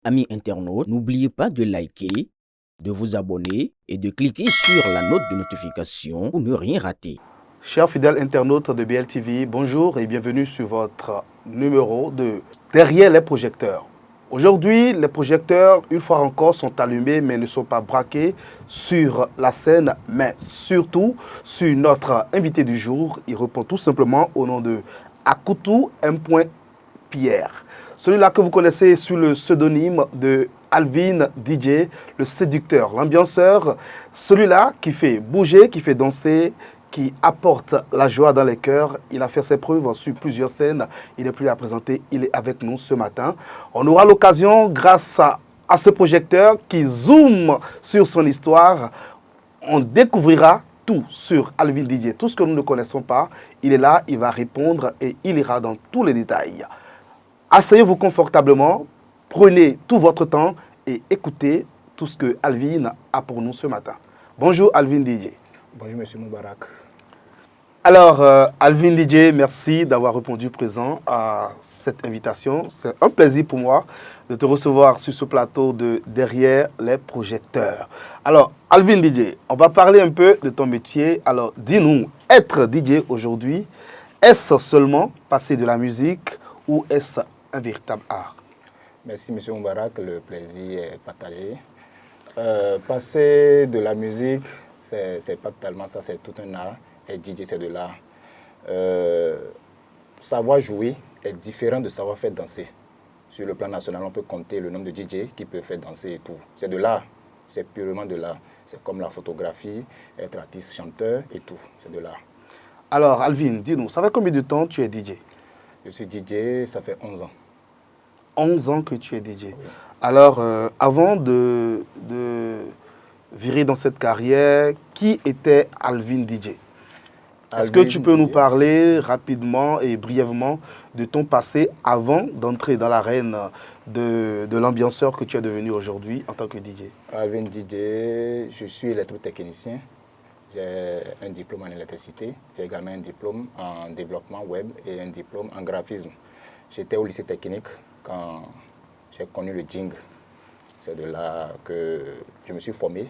amis internautes, n'oubliez pas de liker, de vous abonner et de cliquer sur la note de notification pour ne rien rater. Chers fidèles internautes de BLTV, bonjour et bienvenue sur votre numéro de Derrière les projecteurs. Aujourd'hui, les projecteurs, une fois encore, sont allumés mais ne sont pas braqués sur la scène, mais surtout sur notre invité du jour. Il répond tout simplement au nom de Akutu M. Pierre. Celui-là que vous connaissez sous le pseudonyme de Alvin DJ, le séducteur, l'ambianceur, celui-là qui fait bouger, qui fait danser, qui apporte la joie dans les cœurs. Il a fait ses preuves sur plusieurs scènes. Il n'est plus à présenter. Il est avec nous ce matin. On aura l'occasion, grâce à ce projecteur qui zoome sur son histoire, on découvrira tout sur Alvin DJ. Tout ce que nous ne connaissons pas, il est là, il va répondre et il ira dans tous les détails. Asseyez-vous confortablement, prenez tout votre temps et écoutez tout ce que Alvin a pour nous ce matin. Bonjour Alvin DJ. Bonjour Monsieur Moubarak. Alors, Alvin DJ, merci d'avoir répondu présent à cette invitation. C'est un plaisir pour moi de te recevoir sur ce plateau de Derrière les projecteurs. Alors, Alvin DJ, on va parler un peu de ton métier. Alors, dis-nous, être DJ aujourd'hui, est-ce seulement passer de la musique ou est-ce un véritable art? Merci Monsieur Moubarak, le plaisir est partagé. Passer de la musique, c'est pas totalement ça, c'est tout un art. Et DJ, c'est de l'art. Savoir jouer est différent de savoir faire danser. Sur le plan national, on peut compter le nombre de DJ qui peuvent faire danser et tout. C'est de l'art, c'est purement de l'art. C'est comme la photographie, être artiste, chanteur et tout. C'est de l'art. Alors, Alvin, dis-nous, ça fait combien de temps tu es DJ? Je suis DJ, ça fait 11 ans. 11 ans que tu es DJ. Oui. Alors, avant de virer dans cette carrière, qui était Alvin DJ? Est-ce que tu peux nous parler rapidement et brièvement de ton passé avant d'entrer dans l'arène de l'ambianceur que tu es devenu aujourd'hui en tant que DJ? Alvin DJ, je suis électrotechnicien. J'ai un diplôme en électricité. J'ai également un diplôme en développement web et un diplôme en graphisme. J'étais au lycée technique quand j'ai connu le Jing. C'est de là que je me suis formé.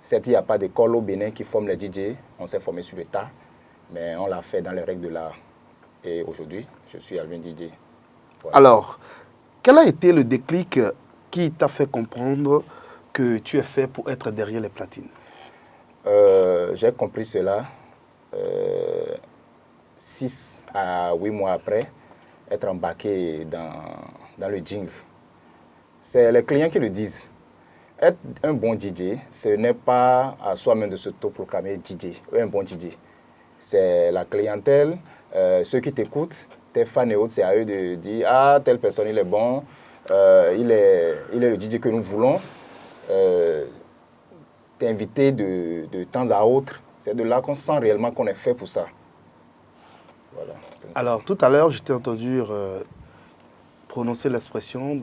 Certes, il n'y a pas d'école au Bénin qui forme les DJ. On s'est formé sur le tas. Mais on l'a fait dans les règles de l'art. Et aujourd'hui, je suis Alvin DJ. Voilà. Alors, quel a été le déclic qui t'a fait comprendre que tu es fait pour être derrière les platines? J'ai compris cela 6 à 8 mois après être embarqué dans le Jing. C'est les clients qui le disent. Être un bon DJ, ce n'est pas à soi-même de s'autoproclamer DJ, un bon DJ. C'est la clientèle, ceux qui t'écoutent, tes fans et autres, c'est à eux de dire « Ah, telle personne, il est bon, il est le DJ que nous voulons. T'inviter de temps à autre. » C'est de là qu'on sent réellement qu'on est fait pour ça. Voilà. Alors, tout à l'heure, je t'ai entendu prononcer l'expression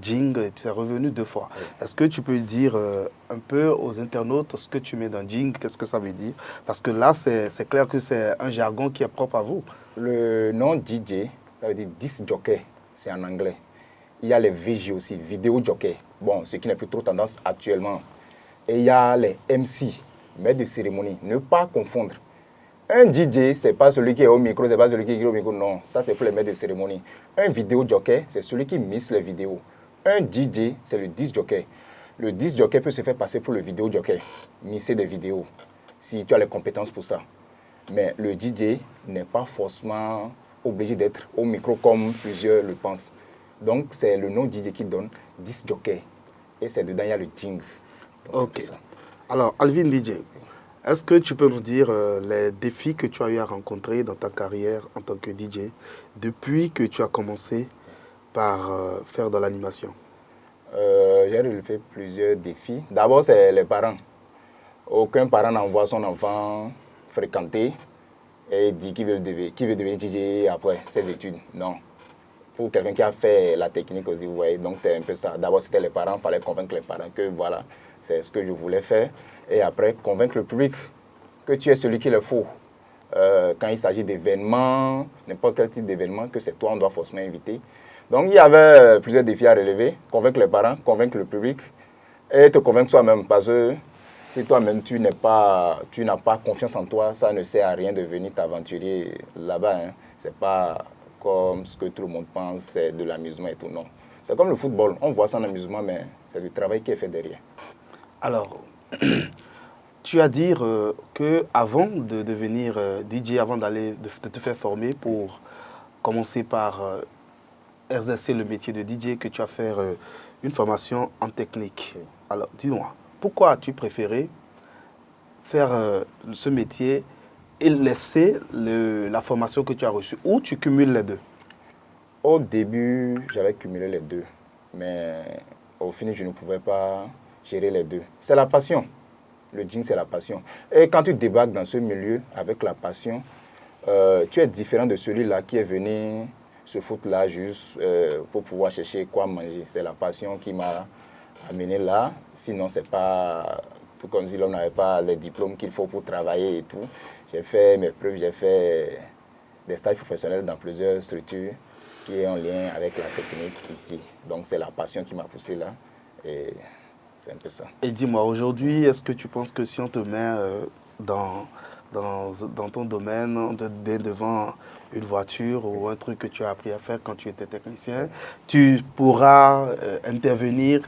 Jing, tu es revenu 2 fois. Oui. Est-ce que tu peux dire un peu aux internautes ce que tu mets dans Jing, qu'est-ce que ça veut dire? Parce que là, c'est clair que c'est un jargon qui est propre à vous. Le nom DJ, ça veut dire disc jockey, c'est en anglais. Il y a les VJ aussi, vidéo jockey. Bon, ce qui n'est plus trop tendance actuellement. Et il y a les MC, maîtres de cérémonie. Ne pas confondre. Un DJ, ce n'est pas celui qui est au micro, ce n'est pas celui qui est au micro, non. Ça, c'est pour les maîtres de cérémonie. Un vidéo jockey, c'est celui qui mixe les vidéos. Un DJ, c'est le disc jockey. Le disc jockey peut se faire passer pour le vidéo jockey, mixer des vidéos, si tu as les compétences pour ça. Mais le DJ n'est pas forcément obligé d'être au micro comme plusieurs le pensent. Donc, c'est le nom DJ qui donne disc jockey. Et c'est dedans, il y a le Jing. Ok. Alors, Alvin DJ, est-ce que tu peux nous dire les défis que tu as eu à rencontrer dans ta carrière en tant que DJ depuis que tu as commencé par faire de l'animation? J'ai relevé plusieurs défis. D'abord, c'est les parents. Aucun parent n'envoie son enfant fréquenter et dit qu'il veut devenir DJ après ses études. Non. Pour quelqu'un qui a fait la technique aussi, vous voyez. Donc, c'est un peu ça. D'abord, c'était les parents. Il fallait convaincre les parents que voilà, c'est ce que je voulais faire. Et après, convaincre le public que tu es celui qu'il leur faut. Quand il s'agit d'événements, n'importe quel type d'événement, que c'est toi, on doit forcément inviter. Donc, il y avait plusieurs défis à relever. Convaincre les parents, convaincre le public et te convaincre soi-même. Parce que si toi-même, tu n'as pas confiance en toi, ça ne sert à rien de venir t'aventurer là-bas. Hein. Ce n'est pas comme ce que tout le monde pense, c'est de l'amusement et tout. Non. C'est comme le football. On voit ça en amusement, mais c'est du travail qui est fait derrière. Alors, tu as dit que avant de devenir DJ, avant de te faire former pour commencer par exercer le métier de DJ, que tu as fait une formation en technique. Oui. Alors, dis-moi, pourquoi as-tu préféré faire ce métier et laisser la formation que tu as reçue, ou tu cumules les deux? Au début, j'avais cumulé les deux, mais au final, je ne pouvais pas gérer les deux. C'est la passion. Le jean, c'est la passion. Et quand tu débarques dans ce milieu avec la passion, tu es différent de celui-là qui est venu se foutre là juste pour pouvoir chercher quoi manger. C'est la passion qui m'a amené là. Sinon, c'est pas tout comme si l'on n'avait pas les diplômes qu'il faut pour travailler et tout. J'ai fait mes preuves, j'ai fait des stages professionnels dans plusieurs structures qui est en lien avec la technique ici. Donc, c'est la passion qui m'a poussé là. Et c'est un peu ça. Et dis-moi, aujourd'hui, est-ce que tu penses que si on te met dans ton domaine, on te met devant une voiture ou un truc que tu as appris à faire quand tu étais technicien, tu pourras intervenir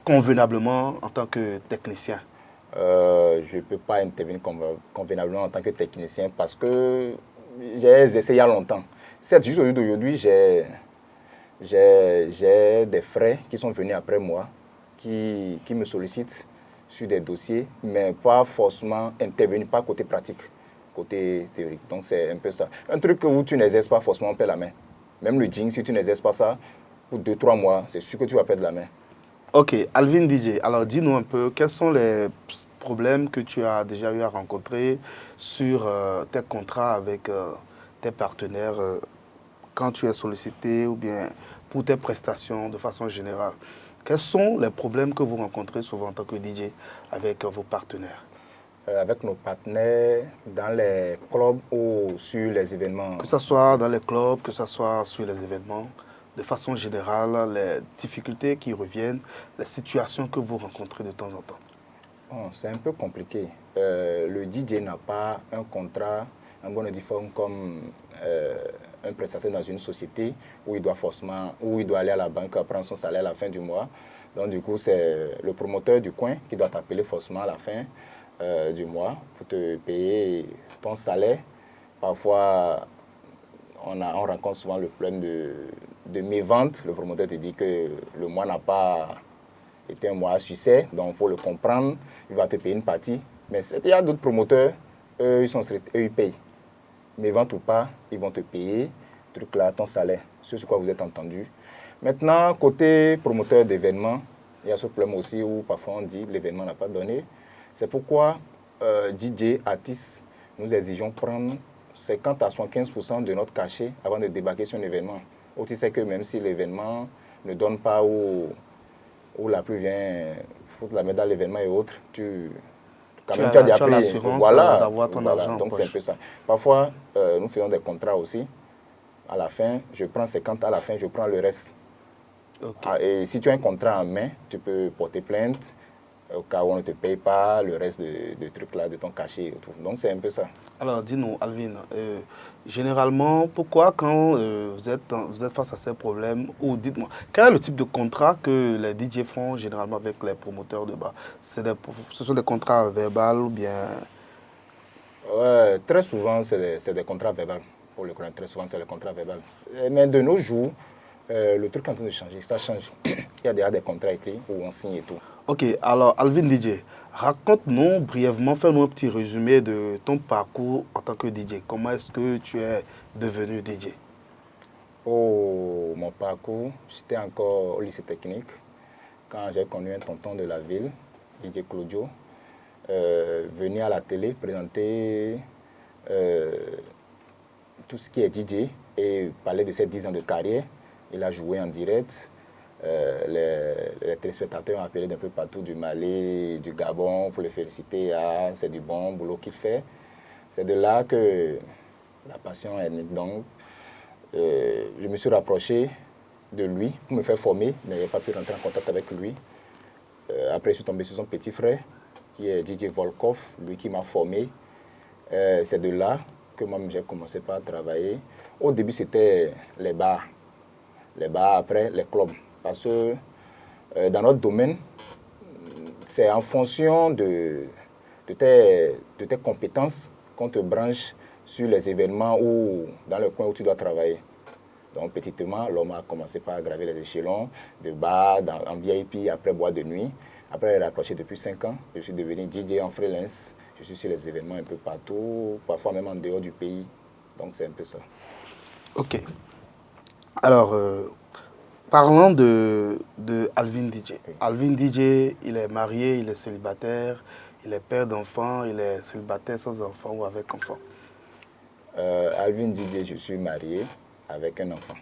convenablement en tant que technicien? Je ne peux pas intervenir convenablement en tant que technicien parce que j'ai essayé il y a longtemps. Certes, juste aujourd'hui, j'ai des frères qui sont venus après moi, qui me sollicitent sur des dossiers, mais pas forcément intervenir, pas côté pratique, côté théorique. Donc c'est un peu ça. Un truc où tu n'exerces pas forcément, on perd la main. Même le jean, si tu n'exerces pas ça, pour 2-3 mois, c'est sûr que tu vas perdre la main. Ok, Alvin DJ, alors dis-nous un peu, quels sont les problèmes que tu as déjà eu à rencontrer sur tes contrats avec tes partenaires quand tu es sollicité ou bien pour tes prestations de façon générale? Quels sont les problèmes que vous rencontrez souvent en tant que DJ avec vos partenaires? Avec nos partenaires dans les clubs ou sur les événements. Que ce soit dans les clubs, que ce soit sur les événements, de façon générale, les difficultés qui reviennent, les situations que vous rencontrez de temps en temps. Bon, c'est un peu compliqué. Le DJ n'a pas un contrat, un bon uniforme comme un prestataire dans une société où il doit forcément, où il doit aller à la banque prendre son salaire à la fin du mois. Donc du coup, c'est le promoteur du coin qui doit t'appeler forcément à la fin du mois pour te payer ton salaire. Parfois, on rencontre souvent le problème de mévente. Le promoteur te dit que le mois n'a pas été un mois à succès, donc il faut le comprendre. Il va te payer une partie. Mais il y a d'autres promoteurs, eux, ils payent. Mévente ou pas, ils vont te payer, truc là, ton salaire, ce sur quoi vous êtes entendu. Maintenant, côté promoteur d'événements, il y a ce problème aussi où parfois on dit que l'événement n'a pas donné. C'est pourquoi DJ, artistes, nous exigeons prendre 50 à 75% de notre cachet avant de débarquer sur un événement. Ou tu sais que même si l'événement ne donne pas ou la pluie vient foutre la main dans l'événement et autres, tu as déjà pris. l'assurance Voilà, d'avoir ton argent en donc c'est un poche. peu ça. Parfois, nous faisons des contrats aussi. À la fin, je prends 50, à la fin, je prends le reste. Ok. Et si tu as un contrat en main, tu peux porter plainte au cas où on ne te paye pas le reste de trucs là, de ton cachet et tout. Donc c'est un peu ça. Alors, dis-nous, Alvin, généralement, pourquoi quand vous êtes face à ces problèmes, ou dites-moi, quel est le type de contrat que les DJ font généralement avec les promoteurs de bar? Ce sont des contrats verbaux ou bien... Ouais, très souvent, c'est des contrats verbaux. Pour le connaître, très souvent, c'est des contrats verbaux. Mais de nos jours, le truc est en train de changer, ça change. Il y a déjà des contrats écrits où on signe et tout. Ok, alors Alvin DJ, raconte-nous brièvement, fais-nous un petit résumé de ton parcours en tant que DJ. Comment est-ce que tu es devenu DJ? Oh, mon parcours, j'étais encore au lycée technique quand j'ai connu un tonton de la ville, DJ Claudio, venir à la télé présenter tout ce qui est DJ et parler de ses 10 ans de carrière. Il a joué en direct. Les téléspectateurs ont appelé d'un peu partout du Mali, du Gabon pour le féliciter. Ah, c'est du bon boulot qu'il fait. C'est de là que la passion est née. Donc, je me suis rapproché de lui pour me faire former, mais je n'ai pas pu rentrer en contact avec lui. Après, je suis tombé sur son petit frère, qui est DJ Volkov, lui qui m'a formé. C'est de là que moi j'ai commencé par travailler. Au début, c'était les bars, après les clubs. Parce que dans notre domaine, c'est en fonction de tes compétences qu'on te branche sur les événements ou dans le coin où tu dois travailler. Donc, petitement, l'homme a commencé par graver les échelons de bar, en VIP, après boîte de nuit. Après, il a raccroché depuis 5 ans. Je suis devenu DJ en freelance. Je suis sur les événements un peu partout, parfois même en dehors du pays. Donc, c'est un peu ça. Ok. Alors, parlons de Alvin DJ. Oui. Alvin DJ, il est marié, il est célibataire, il est père d'enfants, il est célibataire sans enfants ou avec enfants. Alvin DJ, je suis marié avec un enfant,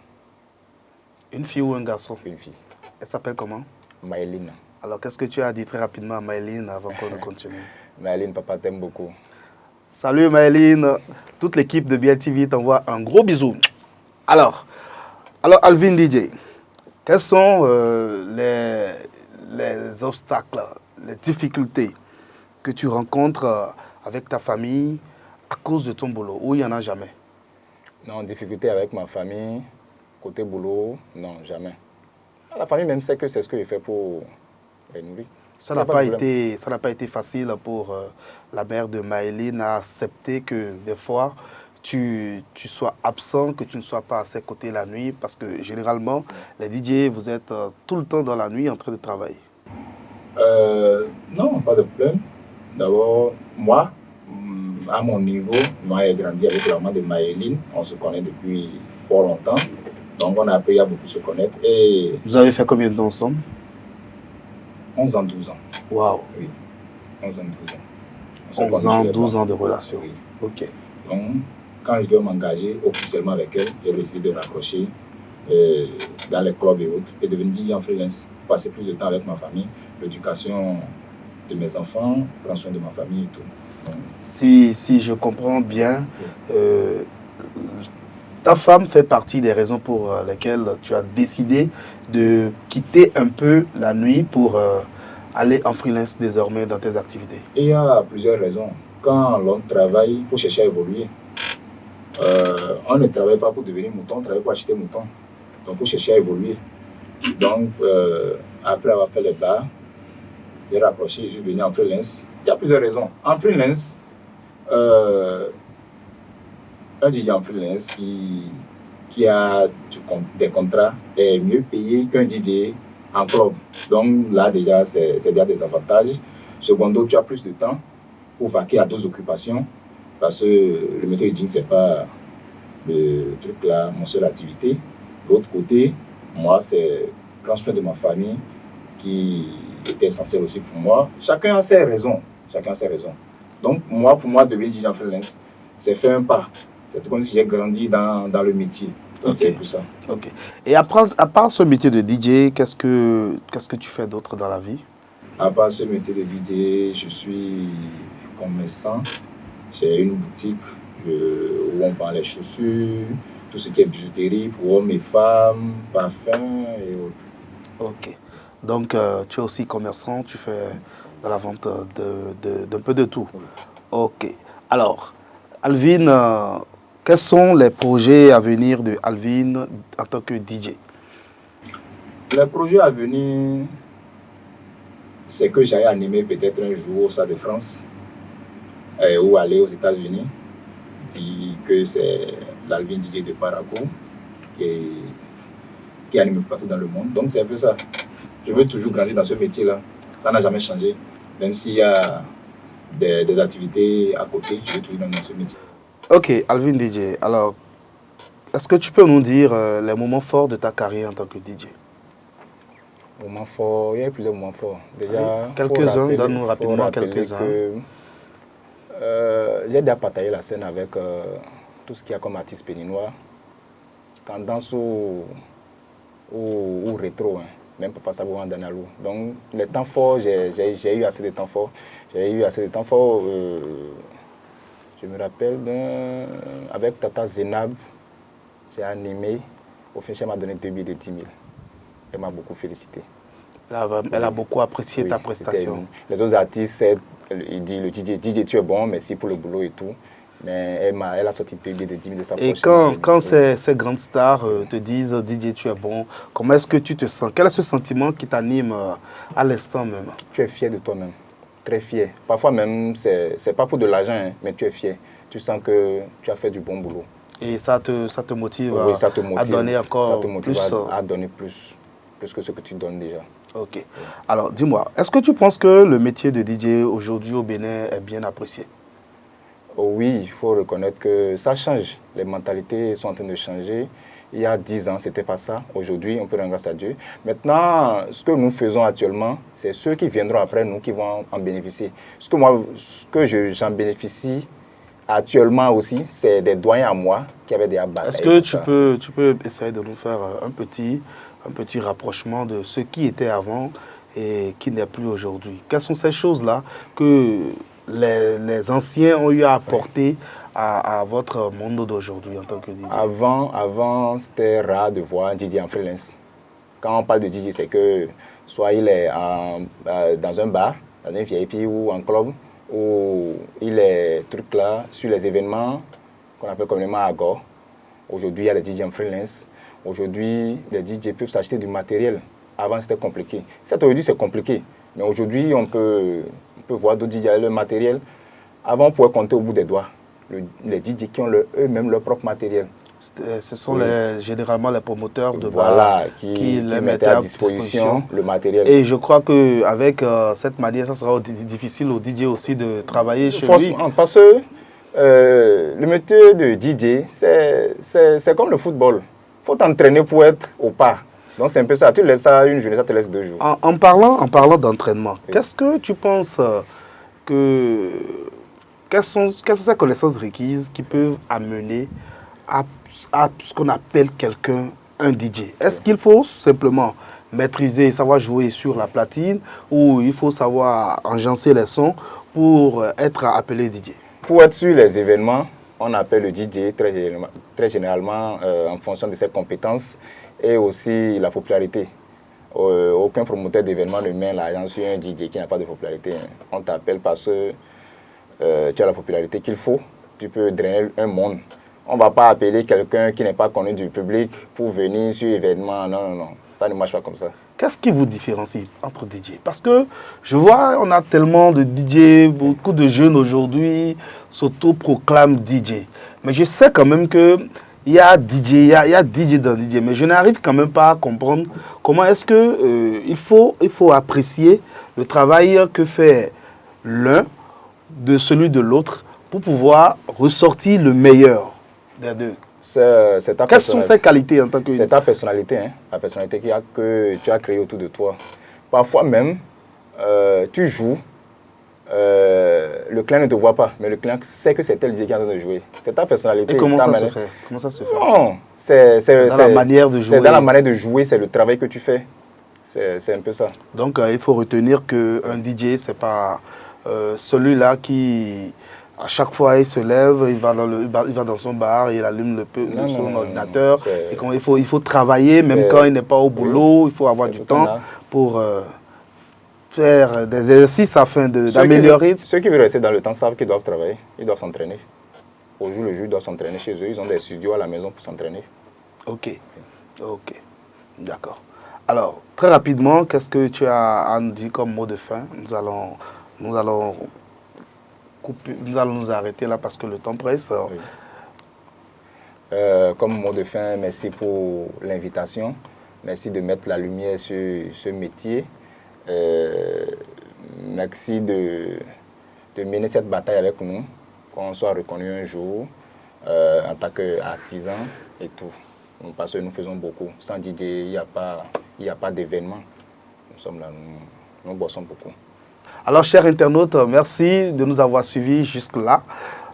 Une fille ou un garçon? une fille, Elle s'appelle comment? Maëline. Alors, qu'est-ce que tu as dit très rapidement à Maëline avant qu'on ne continue? Maëline, papa t'aime beaucoup. Salut Maëline, toute l'équipe de BLTV t'envoie un gros bisou. Alors Alvin DJ, quels sont les obstacles, les difficultés que tu rencontres avec ta famille à cause de ton boulot, ou il n'y en a jamais? Non, difficulté avec ma famille, côté boulot, non, jamais. La famille même sait que c'est ce que je fais pour les nourrir. Ça Il y a n'a pas de problème. été facile pour la mère de Maëline à accepter que des fois tu sois absent, que tu ne sois pas à ses côtés la nuit, parce que généralement, les DJ, vous êtes tout le temps dans la nuit en train de travailler. Non, pas de problème. D'abord, moi, à mon niveau, moi j'ai grandi avec la maman de Maëline. On se connaît depuis fort longtemps. Donc on a appris à beaucoup se connaître. Et Vous avez fait combien de temps ensemble? 11 ans, 12 ans. Waouh, Oui, 11 ans, 12 ans. On s'est 11 connus ans, sur les 12 bancs. ans de relation. Oui. Ok. Donc, quand je dois m'engager officiellement avec elle, j'ai décidé de raccrocher dans les clubs et autres et devenir DJ en freelance. Passer plus de temps avec ma famille, l'éducation de mes enfants, prendre soin de ma famille et tout. Donc, Si je comprends bien, ta femme fait partie des raisons pour lesquelles tu as décidé de quitter un peu la nuit pour aller en freelance désormais dans tes activités. et il y a plusieurs raisons. Quand l'on travaille, il faut chercher à évoluer. On ne travaille pas pour devenir mouton, on travaille pour acheter mouton. Donc il faut chercher à évoluer. Donc après avoir fait les bars, j'ai rapproché, je suis venu en freelance. Il y a plusieurs raisons. En freelance, un DJ en freelance qui a des contrats est mieux payé qu'un DJ en club. Donc là déjà, c'est déjà des avantages. Secondo, tu as plus de temps pour vaquer à d'autres occupations parce que le métier de DJ, ce n'est pas le truc là, mon seule activité. De l'autre côté, moi, c'est prendre soin de ma famille qui était essentiel aussi pour moi. Chacun a ses raisons. Chacun a ses raisons. Donc, pour moi, devenir DJ en freelance, c'est faire un pas. C'est comme si j'ai grandi dans le métier. Donc, c'est tout ça. Ok. Et à part ce métier de DJ, qu'est-ce que tu fais d'autre dans la vie? À part ce métier de DJ, je suis commerçant. J'ai une boutique où on vend les chaussures, tout ce qui est bijouterie pour hommes et femmes, parfums et autres. Ok. Donc, tu es aussi commerçant, tu fais de la vente d'un peu de tout. Ok. Alors, Alvin, quels sont les projets à venir de Alvin en tant que DJ? Les projets à venir, c'est que j'aille animer peut-être un jour au Stade de France ou aller aux États-Unis. Dire que c'est l'Alvin DJ de Paraco qui anime partout dans le monde. Donc c'est un peu ça. Je veux toujours grandir dans ce métier-là. Ça n'a jamais changé. Même s'il y a des activités à côté, je veux toujours dans ce métier. Ok, Alvin DJ. Alors, est-ce que tu peux nous dire les moments forts de ta carrière en tant que DJ? Moments forts, il y a plusieurs moments forts. Déjà, quelques-uns, donne-nous rapidement quelques-uns. J'ai déjà partagé la scène avec tout ce qu'il y a comme artiste béninois. Tendance au rétro, hein. Même Papa Sabo en Danalou. Donc, les temps forts, j'ai eu assez de temps forts. J'ai eu assez de temps forts. Je me rappelle avec Tata Zenab, j'ai animé Au final, elle m'a donné 2 billets de 10 000. Elle m'a beaucoup félicité. Elle a beaucoup apprécié ta prestation. Les autres artistes, ils disent le DJ, tu es bon, merci pour le boulot et tout. Mais elle a sorti 2 billets de 10 000 de sa poche. Et quand ces grandes stars te disent DJ, tu es bon, comment est-ce que tu te sens? Quel est ce sentiment qui t'anime à l'instant même? Tu es fier de toi-même, très fier. Parfois même, c'est pas pour de l'argent, hein, mais tu es fier. Tu sens que tu as fait du bon boulot. Et ça te motive, oui, ça te motive à donner encore ça te motive plus à donner plus que ce que tu donnes déjà. Ok. Alors, dis-moi, est-ce que tu penses que le métier de DJ aujourd'hui au Bénin est bien apprécié? Oh oui, il faut reconnaître que ça change. Les mentalités sont en train de changer. Il y a 10 ans, ce n'était pas ça. Aujourd'hui, on peut rendre grâce à Dieu. Maintenant, ce que nous faisons actuellement, c'est ceux qui viendront après nous qui vont en bénéficier. Ce que j'en bénéficie actuellement aussi, c'est des doyens à moi qui avaient des abattus. Est-ce que tu peux essayer de nous faire un petit rapprochement de ce qui était avant et qui n'est plus aujourd'hui? Quelles sont ces choses-là que les anciens ont eu à apporter à votre monde d'aujourd'hui en tant que DJ? Avant c'était rare de voir un DJ en freelance. Quand on parle de DJ, c'est que soit il est dans un bar, dans un VIP ou en club, ou il est truc là sur les événements qu'on appelle communément Agor. Aujourd'hui, il y a les DJ en freelance. Aujourd'hui, les DJ peuvent s'acheter du matériel. Avant, c'était compliqué. Certes, aujourd'hui, c'est compliqué. Mais aujourd'hui, on peut voir d'autres DJ avec le matériel. Avant, on pouvait compter au bout des doigts les DJ qui ont eux-mêmes leur propre matériel. Ce sont généralement les promoteurs de voilà, bar qui mettaient à disposition le matériel. Et je crois qu'avec cette manière, ça sera difficile au DJ aussi de travailler chez lui. Parce que le métier de DJ, c'est comme le football. Il faut t'entraîner pour être au pas. Donc c'est un peu ça. Tu laisses ça une journée, ça te laisse 2 jours. En parlant d'entraînement, oui. Qu'est-ce que tu penses quelles sont ces connaissances requises qui peuvent amener à ce qu'on appelle quelqu'un un DJ? Est-ce qu'il faut simplement maîtriser, savoir jouer sur la platine, ou il faut savoir enjancer les sons pour être appelé DJ? Pour être sur les événements, on appelle le DJ très généralement en fonction de ses compétences et aussi la popularité. Aucun promoteur d'événement ne met l'argent sur un DJ qui n'a pas de popularité. On t'appelle parce que tu as la popularité qu'il faut. Tu peux drainer un monde. On ne va pas appeler quelqu'un qui n'est pas connu du public pour venir sur l'événement. Non, non, non. Ça ne marche pas comme ça. Qu'est-ce qui vous différencie entre DJ? Parce que je vois, on a tellement de DJ, beaucoup de jeunes aujourd'hui s'auto-proclament DJ. Mais je sais quand même qu'il y a DJ, il y a DJ dans DJ. Mais je n'arrive quand même pas à comprendre comment est-ce que il faut apprécier le travail que fait l'un de celui de l'autre pour pouvoir ressortir le meilleur des deux. Quelles sont ces qualités en tant que... C'est ta personnalité, hein, la personnalité que tu as créée autour de toi. Parfois même, tu joues, le client ne te voit pas, mais le client sait que c'est tel DJ qui est en train de jouer. C'est ta personnalité. Et comment ça se fait? Comment ça se fait? Non, c'est dans la manière de jouer. C'est dans la manière de jouer, c'est le travail que tu fais. C'est un peu ça. Donc, il faut retenir qu'un DJ, ce n'est pas celui-là qui... À chaque fois, il se lève, il va dans son bar, il allume son ordinateur. Et il faut travailler, même quand il n'est pas au boulot, il faut avoir du temps pour faire des exercices afin d'améliorer. Ceux qui veulent rester dans le temps savent qu'ils doivent travailler, ils doivent s'entraîner. Au jour le jour, ils doivent s'entraîner chez eux. Ils ont des studios à la maison pour s'entraîner. Ok, d'accord. Alors, très rapidement, qu'est-ce que tu as à nous dire comme mot de fin? Nous allons nous arrêter là parce que le temps presse. Oui. Comme mot de fin, merci pour l'invitation. Merci de mettre la lumière sur ce métier. Merci de mener cette bataille avec nous, qu'on soit reconnu un jour en tant qu'artisan et tout. Parce que nous faisons beaucoup. Sans DJ, il n'y a pas d'événement. Nous sommes là, nous bossons beaucoup. Alors, chers internautes, merci de nous avoir suivis jusque-là.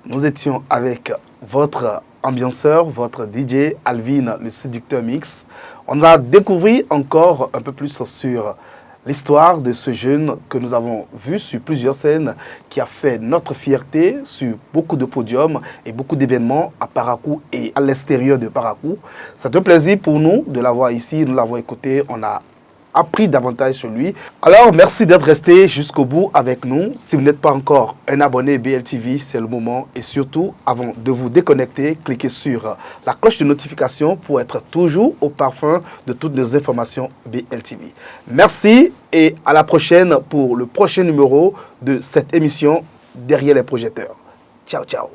Nous étions avec votre ambianceur, votre DJ, Alvin, le séducteur mix. On a découvert encore un peu plus sur l'histoire de ce jeune que nous avons vu sur plusieurs scènes, qui a fait notre fierté sur beaucoup de podiums et beaucoup d'événements à Parakou et à l'extérieur de Parakou. C'est un plaisir pour nous de l'avoir ici, nous l'avons écouté, on a appris davantage sur lui. Alors, merci d'être resté jusqu'au bout avec nous. Si vous n'êtes pas encore un abonné BLTV, c'est le moment. Et surtout, avant de vous déconnecter, cliquez sur la cloche de notification pour être toujours au parfum de toutes nos informations BLTV. Merci et à la prochaine pour le prochain numéro de cette émission Derrière les projecteurs. Ciao, ciao.